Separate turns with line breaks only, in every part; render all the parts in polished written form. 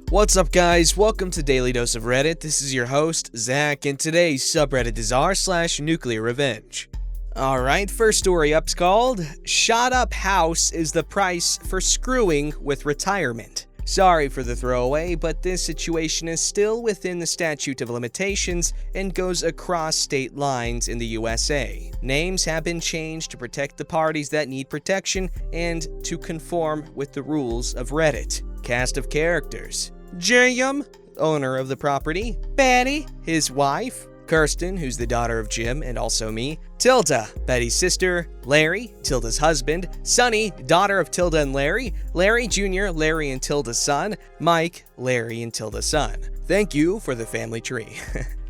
What's up, guys? Welcome to Daily Dose of Reddit. This is your host, Zach, and today's subreddit is r/NuclearRevenge. Alright, first story up's called, Shot Up House is the Price for Screwing with Retirement. Sorry for the throwaway, but this situation is still within the statute of limitations and goes across state lines in the USA. Names have been changed to protect the parties that need protection and to conform with the rules of Reddit. Cast of characters: Jim, owner of the property; Betty, his wife; Kirsten, who's the daughter of Jim and also me; Tilda, Betty's sister; Larry, Tilda's husband; Sunny, daughter of Tilda and Larry; Larry Jr., Larry and Tilda's son; Mike, Larry and Tilda's son. Thank you for the family tree.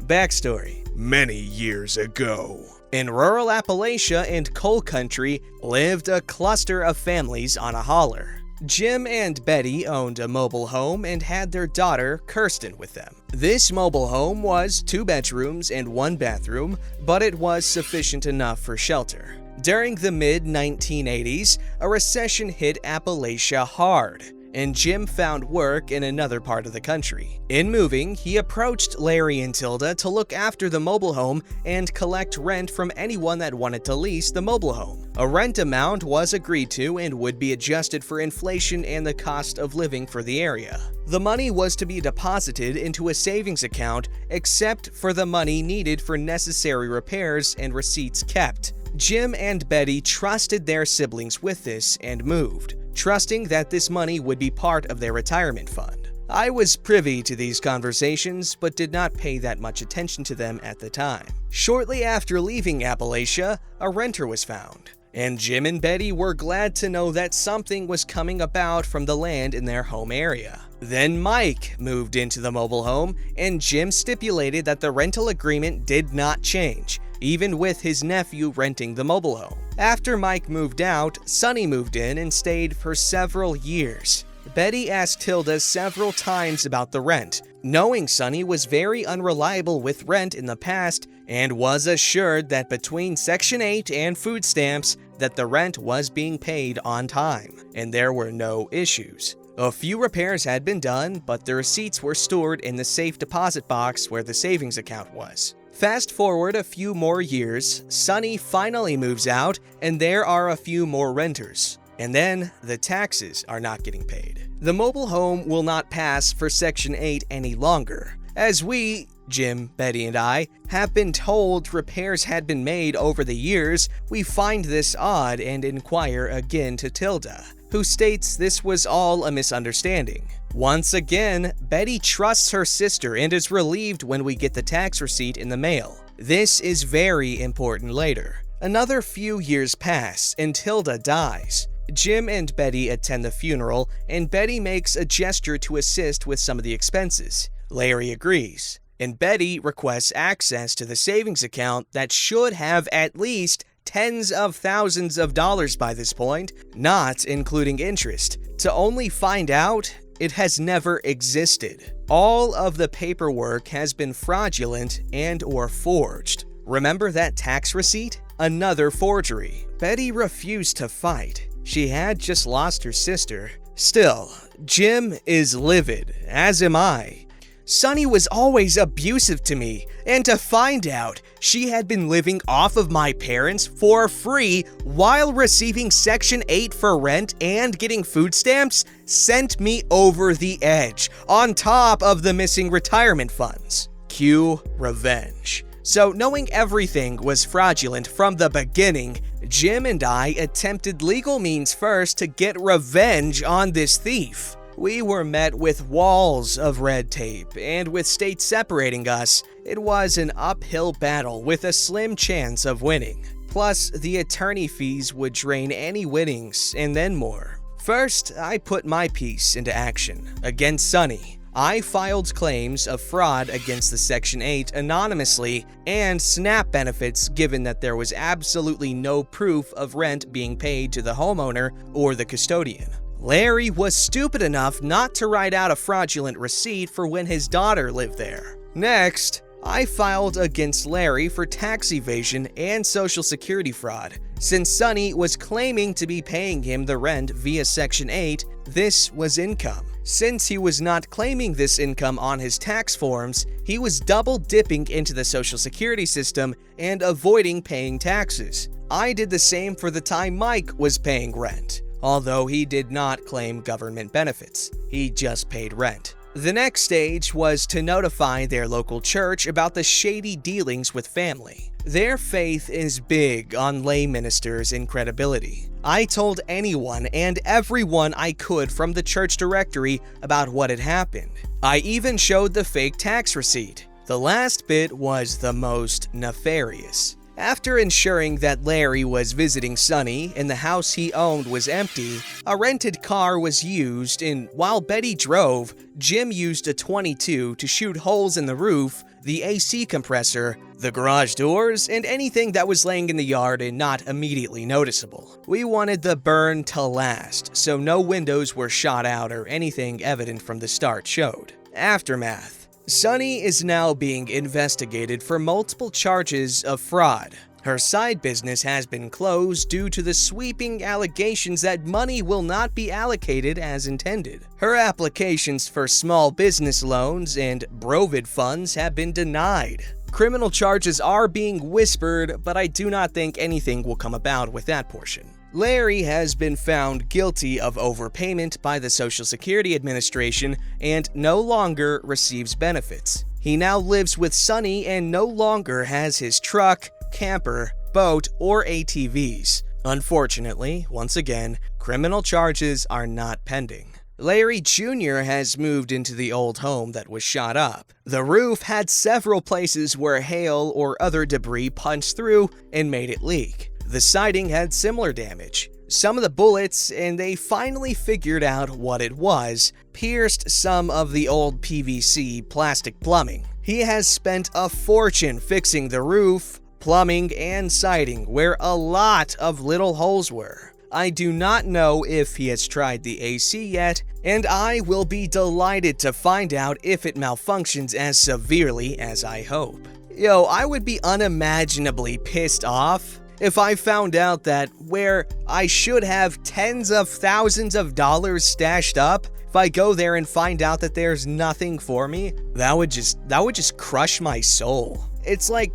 Backstory: many years ago, in rural Appalachia and coal country lived a cluster of families on a holler. Jim and Betty owned a mobile home and had their daughter, Kirsten, with them. This mobile home was 2 bedrooms and 1 bathroom, but it was sufficient enough for shelter. During the mid-1980s, a recession hit Appalachia hard, and Jim found work in another part of the country. In moving, he approached Larry and Tilda to look after the mobile home and collect rent from anyone that wanted to lease the mobile home. A rent amount was agreed to and would be adjusted for inflation and the cost of living for the area. The money was to be deposited into a savings account, except for the money needed for necessary repairs and receipts kept. Jim and Betty trusted their siblings with this and moved, trusting that this money would be part of their retirement fund. I was privy to these conversations, but did not pay that much attention to them at the time. Shortly after leaving Appalachia, a renter was found, and Jim and Betty were glad to know that something was coming about from the land in their home area. Then Mike moved into the mobile home, and Jim stipulated that the rental agreement did not change, even with his nephew renting the mobile home. After Mike moved out, Sunny moved in and stayed for several years. Betty asked Tilda several times about the rent, knowing Sunny was very unreliable with rent in the past and was assured that between Section 8 and food stamps that the rent was being paid on time, and there were no issues. A few repairs had been done, but the receipts were stored in the safe deposit box where the savings account was. Fast forward a few more years, Sunny finally moves out, and there are a few more renters. And then, the taxes are not getting paid. The mobile home will not pass for Section 8 any longer. As we, Jim, Betty, and I, have been told repairs had been made over the years, we find this odd and inquire again to Tilda, who states this was all a misunderstanding. Once again, Betty trusts her sister and is relieved when we get the tax receipt in the mail. This is very important later. Another few years pass and Tilda dies. Jim and Betty attend the funeral, and Betty makes a gesture to assist with some of the expenses. Larry agrees, and Betty requests access to the savings account that should have at least tens of thousands of dollars by this point, not including interest, to only find out it has never existed. All of the paperwork has been fraudulent and/or forged. Remember that tax receipt? Another forgery. Betty refused to fight. She had just lost her sister. Still, Jim is livid, as am I. Sunny was always abusive to me, and to find out she had been living off of my parents for free while receiving Section 8 for rent and getting food stamps sent me over the edge, on top of the missing retirement funds. Cue revenge. So knowing everything was fraudulent from the beginning, Jim and I attempted legal means first to get revenge on this thief. We were met with walls of red tape, and with states separating us, it was an uphill battle with a slim chance of winning. Plus, the attorney fees would drain any winnings, and then more. First, I put my piece into action against Sunny. I filed claims of fraud against the Section 8 anonymously and SNAP benefits, given that there was absolutely no proof of rent being paid to the homeowner or the custodian. Larry was stupid enough not to write out a fraudulent receipt for when his daughter lived there. Next, I filed against Larry for tax evasion and Social Security fraud. Since Sunny was claiming to be paying him the rent via Section 8, this was income. Since he was not claiming this income on his tax forms, he was double dipping into the Social Security system and avoiding paying taxes. I did the same for the time Mike was paying rent, although he did not claim government benefits. He just paid rent. The next stage was to notify their local church about the shady dealings with family. Their faith is big on lay ministers and credibility. I told anyone and everyone I could from the church directory about what had happened. I even showed the fake tax receipt. The last bit was the most nefarious. After ensuring that Larry was visiting Sonny and the house he owned was empty, a rented car was used, and while Betty drove, Jim used a .22 to shoot holes in the roof, the AC compressor, the garage doors, and anything that was laying in the yard and not immediately noticeable. We wanted the burn to last, so no windows were shot out or anything evident from the start showed. Aftermath. Sonny is now being investigated for multiple charges of fraud. Her side business has been closed due to the sweeping allegations that money will not be allocated as intended. Her applications for small business loans and Brovid funds have been denied. Criminal charges are being whispered, but I do not think anything will come about with that portion. Larry has been found guilty of overpayment by the Social Security Administration and no longer receives benefits. He now lives with Sonny and no longer has his truck, camper, boat, or ATVs. Unfortunately, once again, criminal charges are not pending. Larry Jr. has moved into the old home that was shot up. The roof had several places where hail or other debris punched through and made it leak. The siding had similar damage. Some of the bullets, and they finally figured out what it was, pierced some of the old PVC plastic plumbing. He has spent a fortune fixing the roof, plumbing, and siding where a lot of little holes were. I do not know if he has tried the AC yet, and I will be delighted to find out if it malfunctions as severely as I hope. Yo, I would be unimaginably pissed off if I found out that where I should have tens of thousands of dollars stashed up, if I go there and find out that there's nothing for me, that would just crush my soul. It's like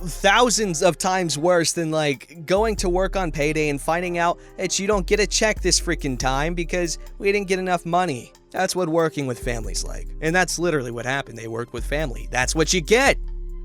thousands of times worse than like going to work on payday and finding out that you don't get a check this freaking time because we didn't get enough money. That's what working with family's like. And that's literally what happened. They worked with family. That's what you get.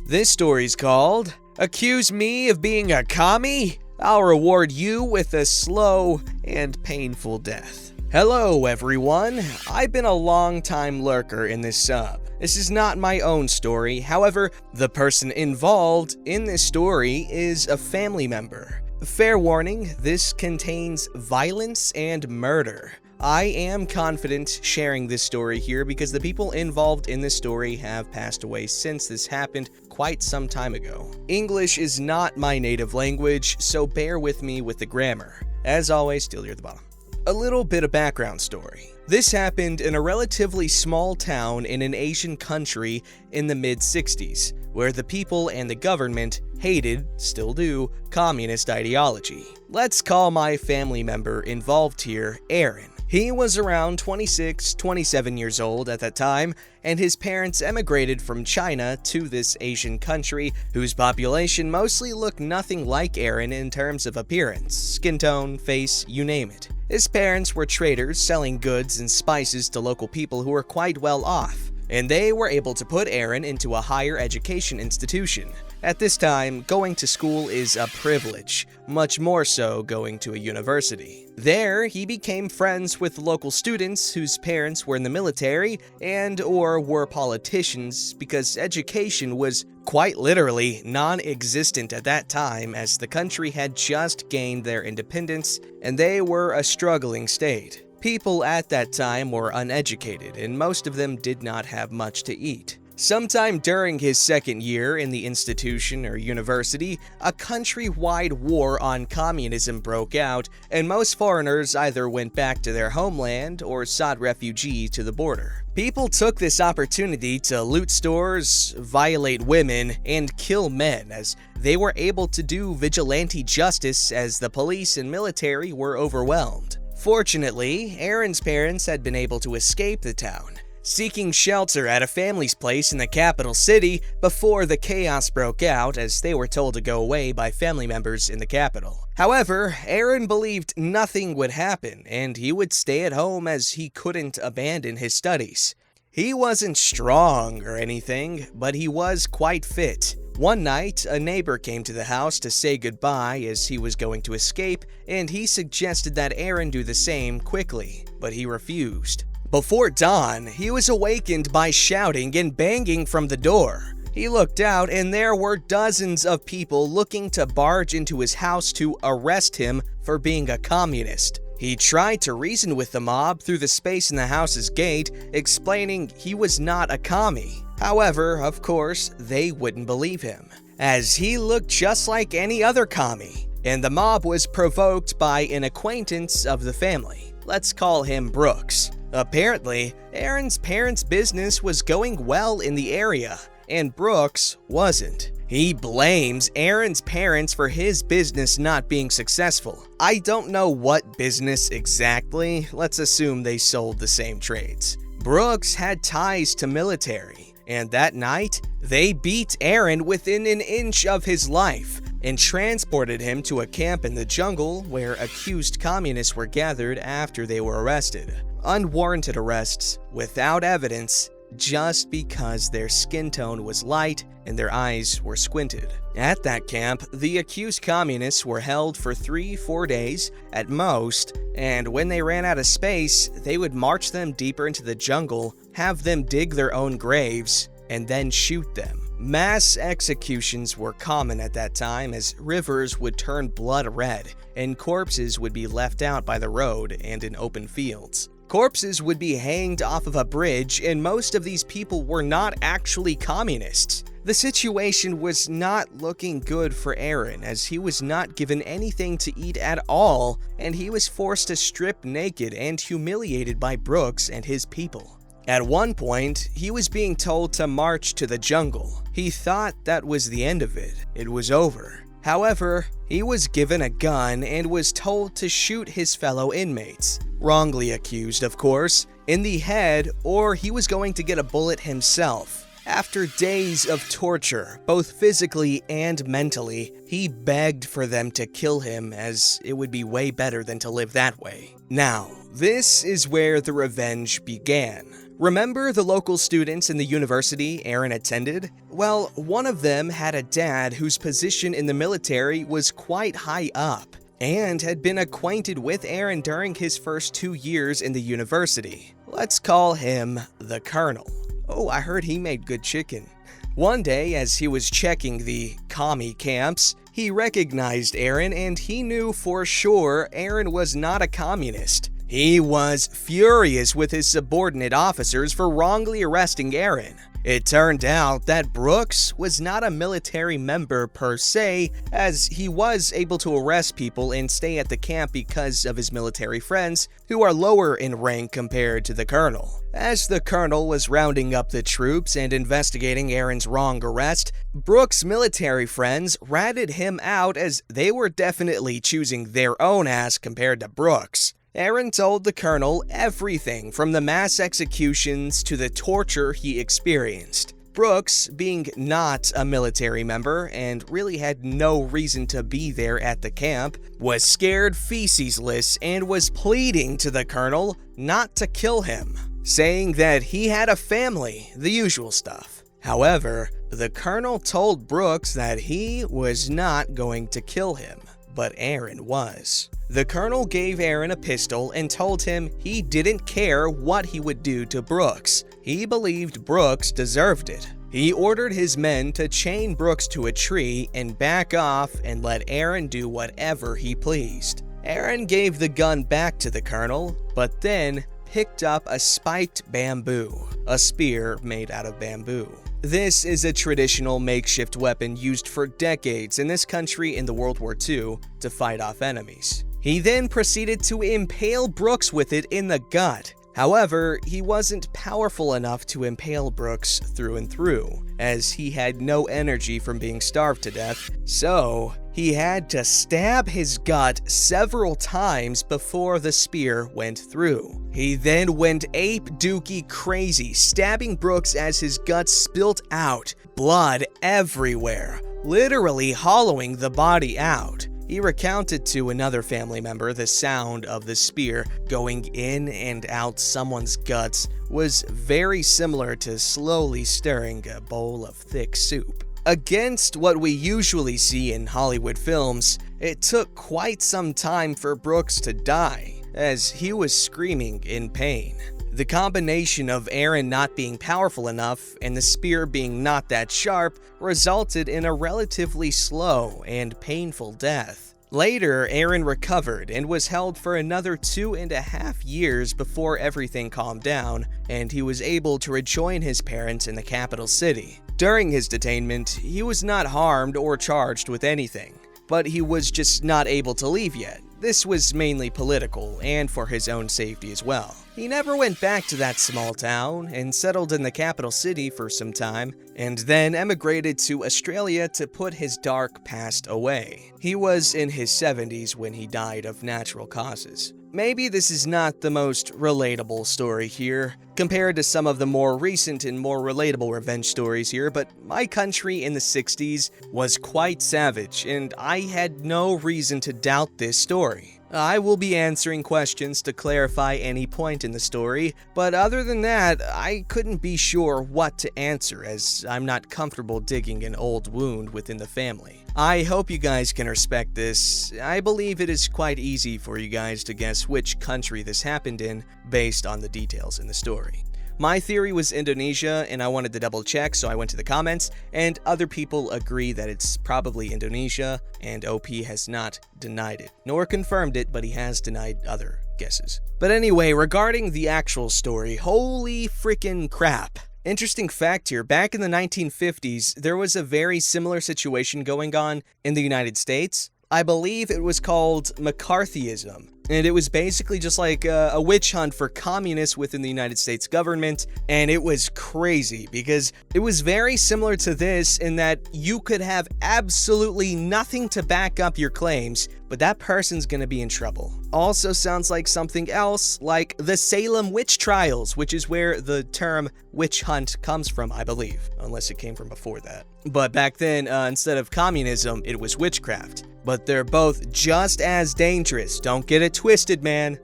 This story's called Accuse Me of Being a Commie? I'll reward you with a slow and painful death. Hello everyone, I've been a long-time lurker in this sub. This is not my own story, however, the person involved in this story is a family member. Fair warning, this contains violence and murder. I am confident sharing this story here because the people involved in this story have passed away since this happened quite some time ago. English is not my native language, so bear with me with the grammar. As always, still near the bottom. A little bit of background story. This happened in a relatively small town in an Asian country in the mid-60s, where the people and the government hated, still do, communist ideology. Let's call my family member involved here Aaron. He was around 26, 27 years old at that time, and his parents emigrated from China to this Asian country, whose population mostly looked nothing like Aaron in terms of appearance, skin tone, face, you name it. His parents were traders selling goods and spices to local people who were quite well off, and they were able to put Aaron into a higher education institution. At this time, going to school is a privilege, much more so going to a university. There, he became friends with local students whose parents were in the military and/or were politicians because education was quite literally non-existent at that time as the country had just gained their independence and they were a struggling state. People at that time were uneducated and most of them did not have much to eat. Sometime during his second year in the institution or university, a countrywide war on communism broke out, and most foreigners either went back to their homeland or sought refuge to the border. People took this opportunity to loot stores, violate women, and kill men, as they were able to do vigilante justice as the police and military were overwhelmed. Fortunately, Aaron's parents had been able to escape the town, seeking shelter at a family's place in the capital city before the chaos broke out, as they were told to go away by family members in the capital. However, Aaron believed nothing would happen, and he would stay at home as he couldn't abandon his studies. He wasn't strong or anything, but he was quite fit. One night, a neighbor came to the house to say goodbye as he was going to escape, and he suggested that Aaron do the same quickly, but he refused. Before dawn, he was awakened by shouting and banging from the door. He looked out, and there were dozens of people looking to barge into his house to arrest him for being a communist. He tried to reason with the mob through the space in the house's gate, explaining he was not a commie. However, of course, they wouldn't believe him, as he looked just like any other commie, and the mob was provoked by an acquaintance of the family. Let's call him Brooks. Apparently, Aaron's parents' business was going well in the area, and Brooks wasn't. He blames Aaron's parents for his business not being successful. I don't know what business exactly, let's assume they sold the same trades. Brooks had ties to military, and that night, they beat Aaron within an inch of his life and transported him to a camp in the jungle where accused communists were gathered after they were arrested. Unwarranted arrests without evidence, just because their skin tone was light and their eyes were squinted. At that camp, the accused communists were held for 3-4 days at most, and when they ran out of space, they would march them deeper into the jungle, have them dig their own graves, and then shoot them. Mass executions were common at that time, as rivers would turn blood red, and corpses would be left out by the road and in open fields. Corpses would be hanged off of a bridge, and most of these people were not actually communists. The situation was not looking good for Aaron, as he was not given anything to eat at all, and he was forced to strip naked and humiliated by Brooks and his people. At one point, he was being told to march to the jungle. He thought that was the end of it. It was over. However, he was given a gun and was told to shoot his fellow inmates. Wrongly accused, of course, in the head, or he was going to get a bullet himself. After days of torture, both physically and mentally, he begged for them to kill him, as it would be way better than to live that way. Now, this is where the revenge began. Remember the local students in the university Aaron attended? Well, one of them had a dad whose position in the military was quite high up, and had been acquainted with Aaron during his first 2 years in the university. Let's call him the Colonel. Oh, I heard he made good chicken. One day, as he was checking the commie camps, he recognized Aaron, and he knew for sure Aaron was not a communist. He was furious with his subordinate officers for wrongly arresting Aaron. It turned out that Brooks was not a military member per se, as he was able to arrest people and stay at the camp because of his military friends, who are lower in rank compared to the colonel. As the colonel was rounding up the troops and investigating Aaron's wrong arrest, Brooks' military friends ratted him out, as they were definitely choosing their own ass compared to Brooks. Aaron told the colonel everything from the mass executions to the torture he experienced. Brooks, being not a military member and really had no reason to be there at the camp, was scared feces-less and was pleading to the colonel not to kill him, saying that he had a family, the usual stuff. However, the colonel told Brooks that he was not going to kill him, but Aaron was. The colonel gave Aaron a pistol and told him he didn't care what he would do to Brooks. He believed Brooks deserved it. He ordered his men to chain Brooks to a tree and back off and let Aaron do whatever he pleased. Aaron gave the gun back to the colonel, but then picked up a spiked bamboo, a spear made out of bamboo. This is a traditional makeshift weapon used for decades in this country in the World War II to fight off enemies. He then proceeded to impale Brooks with it in the gut. However, he wasn't powerful enough to impale Brooks through and through, as he had no energy from being starved to death, so he had to stab his gut several times before the spear went through. He then went ape-dookie crazy, stabbing Brooks as his gut spilt out, blood everywhere, literally hollowing the body out. He recounted to another family member the sound of the spear going in and out someone's guts was very similar to slowly stirring a bowl of thick soup. Against what we usually see in Hollywood films, it took quite some time for Brooks to die, as he was screaming in pain. The combination of Aaron not being powerful enough and the spear being not that sharp resulted in a relatively slow and painful death. Later, Aaron recovered and was held for another 2.5 years before everything calmed down, and he was able to rejoin his parents in the capital city. During his detainment, he was not harmed or charged with anything, but he was just not able to leave yet. This was mainly political and for his own safety as well. He never went back to that small town and settled in the capital city for some time, and then emigrated to Australia to put his dark past away. He was in his 70s when he died of natural causes. Maybe this is not the most relatable story here, compared to some of the more recent and more relatable revenge stories here, but my country in the 60s was quite savage, and I had no reason to doubt this story. I will be answering questions to clarify any point in the story, but other than that, I couldn't be sure what to answer as I'm not comfortable digging an old wound within the family. I hope you guys can respect this. I believe it is quite easy for you guys to guess which country this happened in based on the details in the story. My theory was Indonesia, and I wanted to double check, so I went to the comments, and other people agree that it's probably Indonesia, and OP has not denied it, nor confirmed it, but he has denied other guesses. But anyway, regarding the actual story, holy freaking crap. Interesting fact here, back in the 1950s, there was a very similar situation going on in the United States. I believe it was called McCarthyism. And it was basically just like a witch hunt for communists within the United States government, and it was crazy because it was very similar to this in that you could have absolutely nothing to back up your claims, but that person's gonna be in trouble. Also sounds like something else, like the Salem witch trials, which is where the term witch hunt comes from, I believe, unless it came from before that. But back then, instead of communism, it was witchcraft. But they're both just as dangerous, don't get it twisted, man.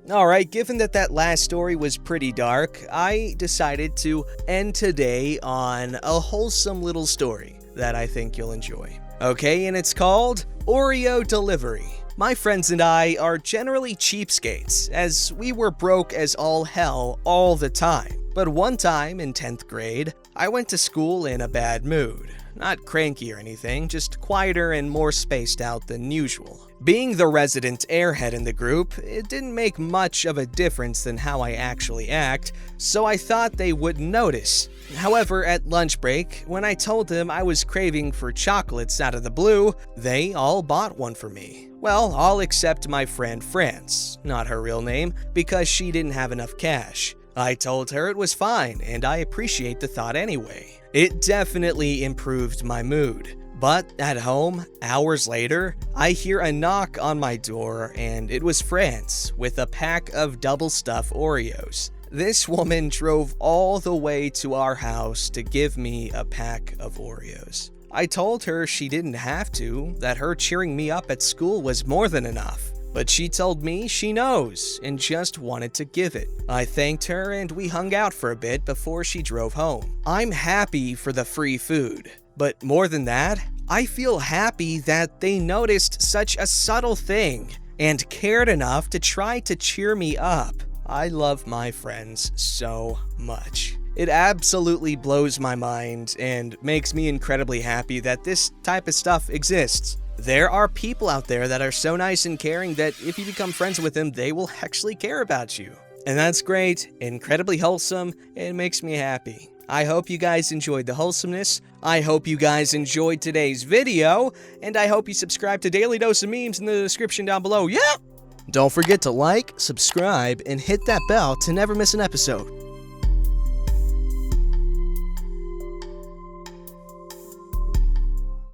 Alright, given that that last story was pretty dark, I decided to end today on a wholesome little story that I think you'll enjoy. Okay, and it's called Oreo Delivery. My friends and I are generally cheapskates, as we were broke as all hell all the time. But one time in 10th grade, I went to school in a bad mood. Not cranky or anything, just quieter and more spaced out than usual. Being the resident airhead in the group, it didn't make much of a difference than how I actually act, so I thought they wouldn't notice. However, at lunch break, when I told them I was craving for chocolates out of the blue, they all bought one for me. Well, all except my friend France, not her real name, because she didn't have enough cash. I told her it was fine, and I appreciate the thought anyway. It definitely improved my mood. But at home, hours later, I hear a knock on my door, and it was France with a pack of double-stuffed Oreos. This woman drove all the way to our house to give me a pack of Oreos. I told her she didn't have to, that her cheering me up at school was more than enough. But she told me she knows and just wanted to give it. I thanked her and we hung out for a bit before she drove home. I'm happy for the free food, but more than that, I feel happy that they noticed such a subtle thing and cared enough to try to cheer me up. I love my friends so much. It absolutely blows my mind and makes me incredibly happy that this type of stuff exists. There are people out there that are so nice and caring that if you become friends with them, they will actually care about you. And that's great, incredibly wholesome, and makes me happy. I hope you guys enjoyed the wholesomeness, I hope you guys enjoyed today's video, and I hope you subscribe to Daily Dose of Memes in the description down below. Yeah! Don't forget to like, subscribe, and hit that bell to never miss an episode.